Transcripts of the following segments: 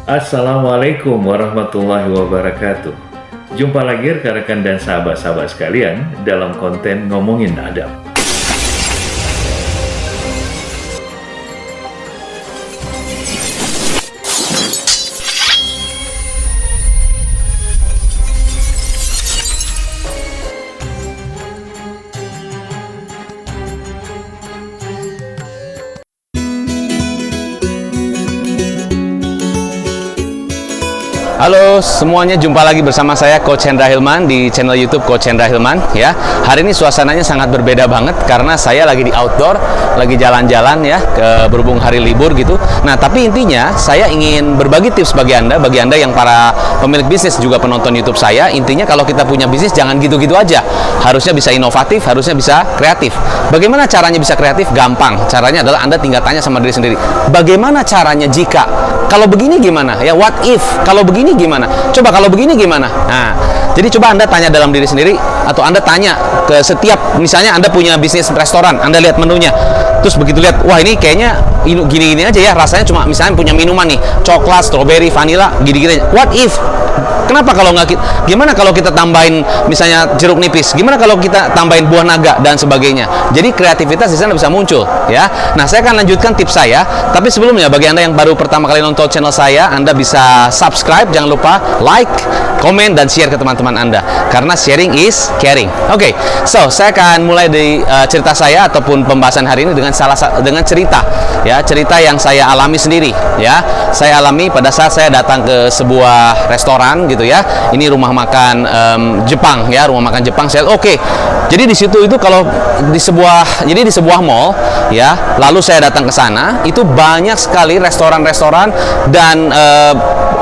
Assalamualaikum warahmatullahi wabarakatuh. Jumpa lagi rekan-rekan dan sahabat-sahabat sekalian dalam konten Ngomongin Adab. Halo semuanya, jumpa lagi bersama saya Coach Hendra Hilman di channel YouTube Coach Hendra Hilman ya. Hari ini suasananya sangat berbeda banget karena saya lagi di outdoor, lagi jalan-jalan ya, berhubung hari libur gitu. Nah, tapi intinya saya ingin berbagi tips bagi Anda yang para pemilik bisnis juga penonton YouTube saya. Intinya kalau kita punya bisnis jangan gitu-gitu aja. Harusnya bisa inovatif, harusnya bisa kreatif. Bagaimana caranya bisa kreatif? Gampang. Caranya adalah Anda tinggal tanya sama diri sendiri. Bagaimana caranya jika kalau begini gimana? Ya, what if? Kalau begini gimana? Coba kalau begini gimana? Nah, jadi coba Anda tanya dalam diri sendiri, atau Anda tanya ke setiap, misalnya Anda punya bisnis restoran, Anda lihat menunya, terus begitu lihat, wah ini kayaknya gini-gini aja ya, rasanya cuma misalnya punya minuman nih, coklat, strawberry, vanilla, gini-gini aja. What if? Kenapa kalau nggak, gimana kalau kita tambahin misalnya jeruk nipis? Gimana kalau kita tambahin buah naga dan sebagainya? Jadi kreativitas di sana bisa muncul, ya. Nah, saya akan lanjutkan tips saya. Tapi sebelumnya, bagi Anda yang baru pertama kali nonton channel saya, Anda bisa subscribe, jangan lupa like, komen, dan share ke teman-teman Anda. Karena sharing is caring. Oke, so saya akan mulai dari cerita saya ataupun pembahasan hari ini dengan cerita, ya, cerita yang saya alami sendiri, ya. Saya alami pada saat saya datang ke sebuah restoran gitu ya. Ini rumah makan Jepang ya, rumah makan Jepang. Saya oke. Jadi di situ itu kalau di sebuah mall ya, lalu saya datang ke sana, itu banyak sekali restoran-restoran dan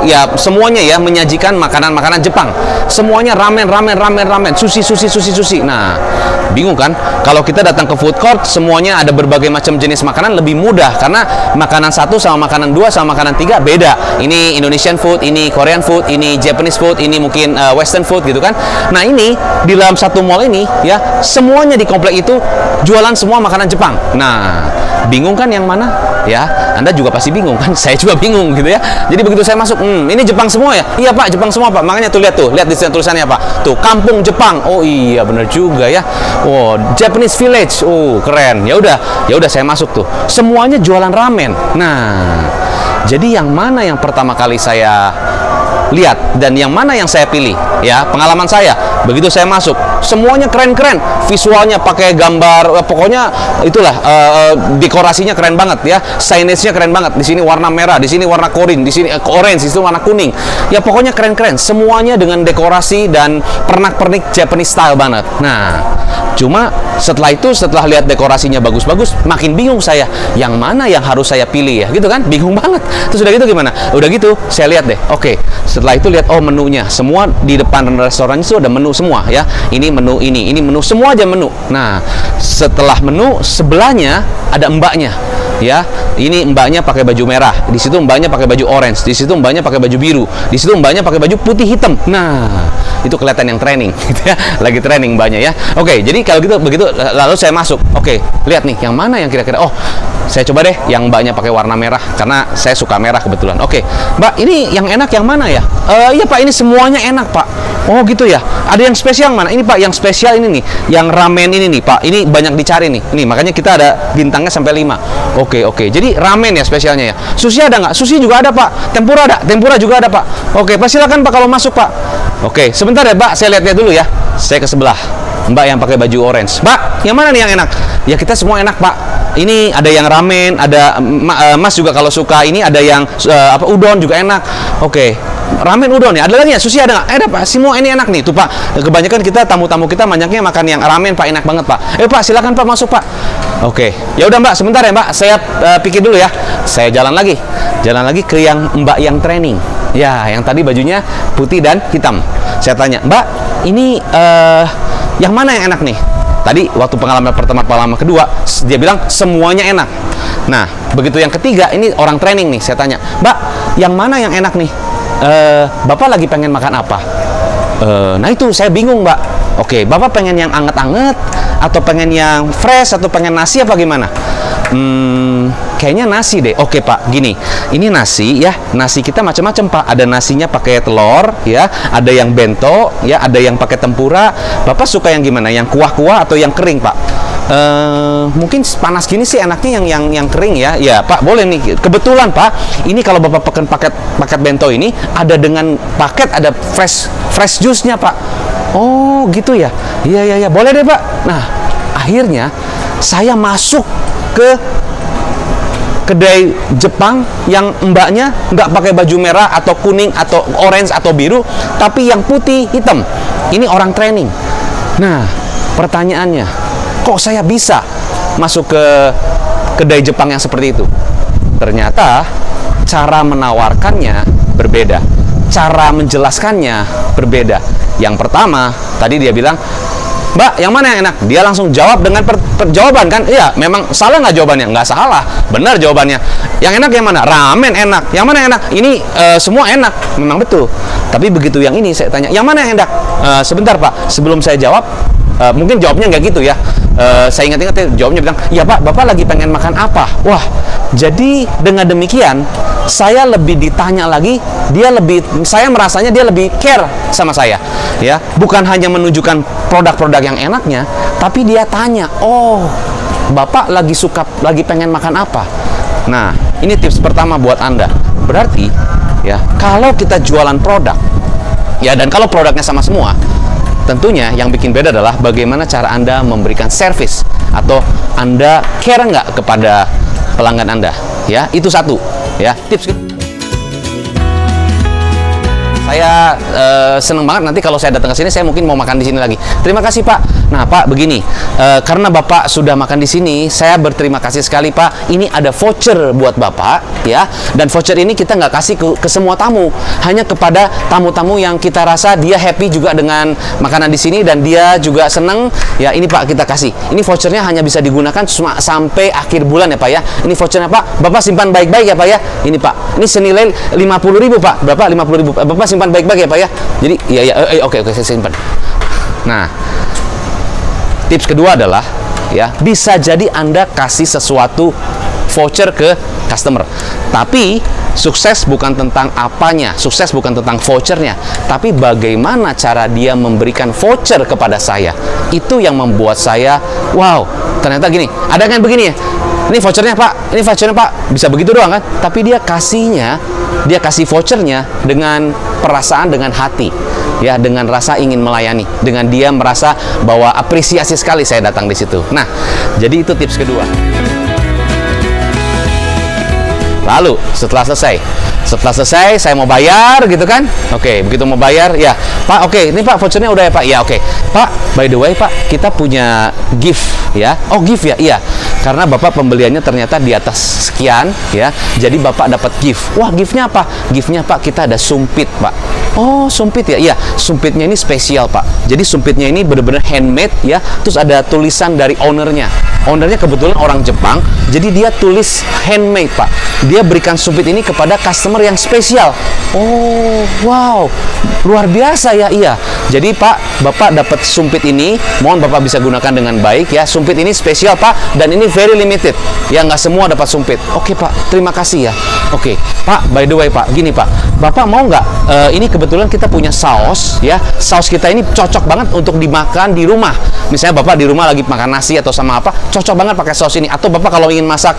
ya semuanya ya menyajikan makanan-makanan Jepang. Semuanya ramen, sushi. Nah, bingung kan? Kalau kita datang ke food court, semuanya ada berbagai macam jenis makanan, lebih mudah karena makanan satu sama makanan dua sama makanan tiga beda. Ini Indonesian food, ini Korean food, ini Japanese food, ini mungkin Western food gitu kan. Nah, ini di dalam satu mall ini ya, semuanya di komplek itu jualan semua makanan Jepang. Nah, bingung kan yang mana? Ya, Anda juga pasti bingung kan? Saya juga bingung gitu ya. Jadi begitu saya masuk, ini Jepang semua ya? Iya Pak, Jepang semua Pak. Makanya lihat di tulisannya Pak. Tuh, Kampung Jepang. Oh iya, bener juga ya. Oh, Japanese Village. Oh, keren. Ya udah saya masuk tuh. Semuanya jualan ramen. Nah, jadi yang mana yang pertama kali saya lihat dan yang mana yang saya pilih ya, pengalaman saya begitu saya masuk semuanya keren-keren, visualnya pakai gambar, pokoknya itulah dekorasinya keren banget ya, signage-nya keren banget. Di sini warna merah, di sini warna korin, di sini orange, di situ warna kuning. Ya pokoknya keren-keren, semuanya dengan dekorasi dan pernak-pernik Japanese style banget. Nah, cuma setelah lihat dekorasinya bagus-bagus, makin bingung saya, yang mana yang harus saya pilih ya, gitu kan, bingung banget. Terus udah gitu gimana? Udah gitu saya lihat deh, oke. Setelah itu lihat, oh menunya, semua di depan restoran itu ada menu semua ya. Ini menu ini menu, semua aja menu. Nah, setelah menu sebelahnya ada mbaknya. Ya, ini mbaknya pakai baju merah, di situ mbaknya pakai baju orange, di situ mbaknya pakai baju biru, di situ mbaknya pakai baju putih hitam. Nah, itu kelihatan yang training gitu ya, lagi training mbaknya ya. Oke, jadi kalau gitu begitu lalu saya masuk. Oke, lihat nih yang mana yang kira-kira, oh saya coba deh yang mbaknya pakai warna merah karena saya suka merah kebetulan. Oke, Mbak, ini yang enak yang mana ya? Iya Pak, ini semuanya enak Pak. Oh gitu ya. Ada yang spesial mana? Ini Pak, yang spesial ini nih, yang ramen ini nih Pak. Ini banyak dicari nih. Nih makanya kita ada bintangnya sampai 5. Oke. Jadi ramen ya spesialnya ya. Sushi ada nggak? Sushi juga ada Pak. Tempura ada? Tempura juga ada Pak. Oke, Pak silakan Pak kalau masuk Pak. Oke, sebentar ya Pak, saya lihat-lihat dulu ya. Saya ke sebelah. Mbak yang pakai baju orange. Mbak, yang mana nih yang enak? Ya kita semua enak Pak. Ini ada yang ramen, ada Mas juga kalau suka. Ini ada yang udon juga enak. Oke. Ramen udon ya, ada lagi ya? Sushi ada nggak? Ada Pak, semua ini enak nih tuh Pak. Kebanyakan kita tamu-tamu kita banyaknya makan yang ramen Pak, enak banget Pak. Pak silakan Pak masuk Pak. Oke, ya udah Mbak, sebentar ya Mbak, saya pikir dulu ya. Saya jalan lagi ke yang Mbak yang training. Ya, yang tadi bajunya putih dan hitam. Saya tanya, Mbak, ini yang mana yang enak nih? Tadi waktu pengalaman pertama, pengalaman kedua, dia bilang semuanya enak. Nah, begitu yang ketiga, ini orang training nih. Saya tanya, Mbak, yang mana yang enak nih? Bapak lagi pengen makan apa? Nah itu saya bingung Mbak. Oke, Bapak pengen yang anget-anget atau pengen yang fresh atau pengen nasi apa gimana? Kayaknya nasi deh. Oke Pak, gini, ini nasi ya. Nasi kita macam-macam Pak. Ada nasinya pakai telur ya, ada yang bento ya, ada yang pakai tempura. Bapak suka yang gimana? Yang kuah-kuah atau yang kering Pak? Mungkin panas gini sih enaknya yang kering ya. Ya Pak, boleh nih. Kebetulan Pak, ini kalau Bapak peken paket bento ini ada dengan paket, ada fresh juice-nya Pak. Oh gitu ya. Iya, boleh deh Pak. Nah, akhirnya saya masuk ke kedai Jepang yang mbaknya nggak pakai baju merah atau kuning atau orange atau biru, tapi yang putih hitam. Ini orang training. Nah, pertanyaannya, kok saya bisa masuk ke kedai Jepang yang seperti itu? Ternyata cara menawarkannya berbeda, cara menjelaskannya berbeda. Yang pertama, tadi dia bilang, Mbak, yang mana yang enak? Dia langsung jawab dengan jawaban kan? Iya, memang salah nggak jawabannya? Nggak salah, benar jawabannya. Yang enak yang mana? Ramen enak. Yang mana yang enak? Ini semua enak, memang betul. Tapi begitu yang ini saya tanya, yang mana yang enak? Sebentar Pak, sebelum saya jawab, mungkin jawabnya nggak gitu ya. Saya ingat-ingat jawabnya bilang, ya Pak, Bapak lagi pengen makan apa? Wah, jadi dengan demikian saya lebih ditanya lagi, saya merasanya dia lebih care sama saya, ya. Bukan hanya menunjukkan produk-produk yang enaknya, tapi dia tanya, oh, Bapak lagi pengen makan apa? Nah, ini tips pertama buat Anda. Berarti, ya, kalau kita jualan produk, ya, dan kalau produknya sama semua, tentunya yang bikin beda adalah bagaimana cara Anda memberikan service atau Anda care nggak kepada pelanggan Anda, ya. Itu satu, ya, tips. Saya seneng banget nanti kalau saya datang ke sini, saya mungkin mau makan di sini lagi. Terima kasih Pak. Nah Pak, begini, karena Bapak sudah makan di sini, saya berterima kasih sekali Pak. Ini ada voucher buat Bapak, ya. Dan voucher ini kita nggak kasih ke semua tamu, hanya kepada tamu-tamu yang kita rasa dia happy juga dengan makanan di sini dan dia juga seneng. Ya ini Pak, kita kasih. Ini vouchernya hanya bisa digunakan cuma sampai akhir bulan ya Pak ya. Ini vouchernya Pak, Bapak simpan baik-baik ya Pak ya. Ini Pak, ini senilai 50.000 Pak. Berapa? 50.000. Bapak simpan baik-baik ya Pak ya. Jadi oke saya simpan. Nah, tips kedua adalah, ya, bisa jadi Anda kasih sesuatu voucher ke customer. Tapi sukses bukan tentang apanya, sukses bukan tentang vouchernya, tapi bagaimana cara dia memberikan voucher kepada saya. Itu yang membuat saya, wow, ternyata gini, ada kan begini ya. Ini vouchernya Pak, ini vouchernya Pak, bisa begitu doang kan? Tapi dia kasih vouchernya dengan perasaan, dengan hati, ya, dengan rasa ingin melayani, dengan dia merasa bahwa apresiasi sekali saya datang di situ. Nah, jadi itu tips kedua. Lalu setelah selesai saya mau bayar gitu kan? Oke, begitu mau bayar, ya Pak, oke, ini Pak vouchernya udah ya Pak? Ya oke. Pak, by the way Pak, kita punya gift ya. Oh gift ya? Iya. Karena Bapak pembeliannya ternyata di atas sekian ya. Jadi Bapak dapat gift. Wah, giftnya apa? Giftnya Pak, kita ada sumpit Pak. Oh, sumpit ya? Iya, sumpitnya ini spesial Pak. Jadi sumpitnya ini benar-benar handmade ya. Terus ada tulisan dari ownernya. Ownernya kebetulan orang Jepang. Jadi dia tulis handmade Pak. Dia berikan sumpit ini kepada customer yang spesial. Oh, wow, luar biasa ya. Iya. Jadi Pak, Bapak dapat sumpit ini. Mohon Bapak bisa gunakan dengan baik ya. Sumpit ini spesial Pak, dan ini very limited. Ya, nggak semua dapat sumpit. Oke Pak, terima kasih ya. Oke Pak, by the way Pak, gini Pak, Bapak mau nggak? Ini kebetulan kita punya saus ya. Saus kita ini cocok banget untuk dimakan di rumah. Misalnya Bapak di rumah lagi makan nasi atau sama apa, cocok banget pakai saus ini. Atau Bapak kalau ingin masak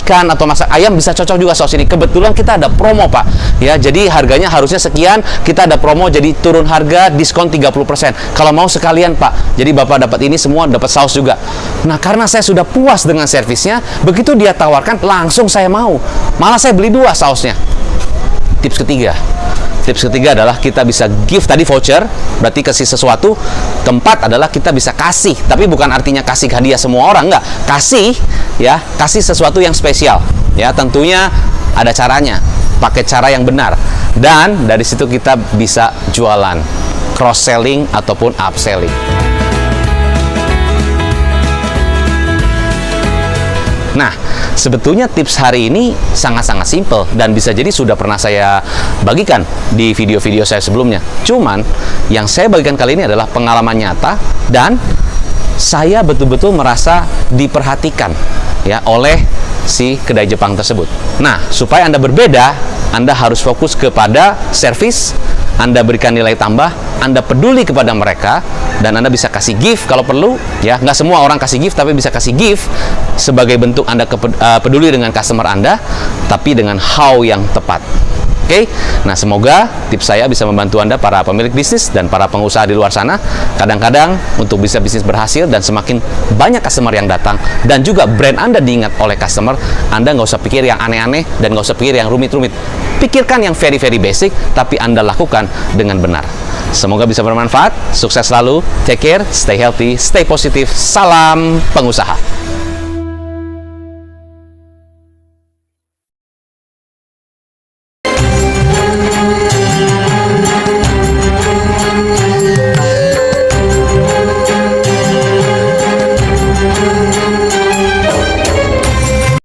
ikan atau masak ayam, bisa cocok juga saus ini. Kebetulan kita ada promo Pak ya, jadi harganya harusnya sekian, kita ada promo jadi turun harga, diskon 30%. Kalau mau sekalian Pak, jadi Bapak dapat ini semua, dapat saus juga. Nah, karena saya sudah puas dengan servisnya, begitu dia tawarkan langsung saya mau, malah saya beli 2 sausnya. Tips ketiga adalah kita bisa give tadi voucher, berarti kasih sesuatu. Keempat adalah kita bisa kasih, tapi bukan artinya kasih hadiah semua orang, enggak. Kasih ya, kasih sesuatu yang spesial. Ya, tentunya ada caranya, pakai cara yang benar. Dan dari situ kita bisa jualan, cross selling ataupun upselling. Nah, sebetulnya tips hari ini sangat-sangat simple dan bisa jadi sudah pernah saya bagikan di video-video saya sebelumnya. Cuman, yang saya bagikan kali ini adalah pengalaman nyata dan saya betul-betul merasa diperhatikan ya oleh si kedai Jepang tersebut. Nah, supaya Anda berbeda, Anda harus fokus kepada servis, Anda berikan nilai tambah, Anda peduli kepada mereka, dan Anda bisa kasih gift kalau perlu, ya. Nggak semua orang kasih gift, tapi bisa kasih gift sebagai bentuk Anda peduli dengan customer Anda, tapi dengan how yang tepat. Oke, nah semoga tips saya bisa membantu Anda, para pemilik bisnis dan para pengusaha di luar sana. Kadang-kadang untuk bisa bisnis berhasil dan semakin banyak customer yang datang dan juga brand Anda diingat oleh customer, Anda nggak usah pikir yang aneh-aneh dan nggak usah pikir yang rumit-rumit. Pikirkan yang very basic, tapi Anda lakukan dengan benar. Semoga bisa bermanfaat. Sukses selalu. Take care, stay healthy, stay positif. Salam pengusaha.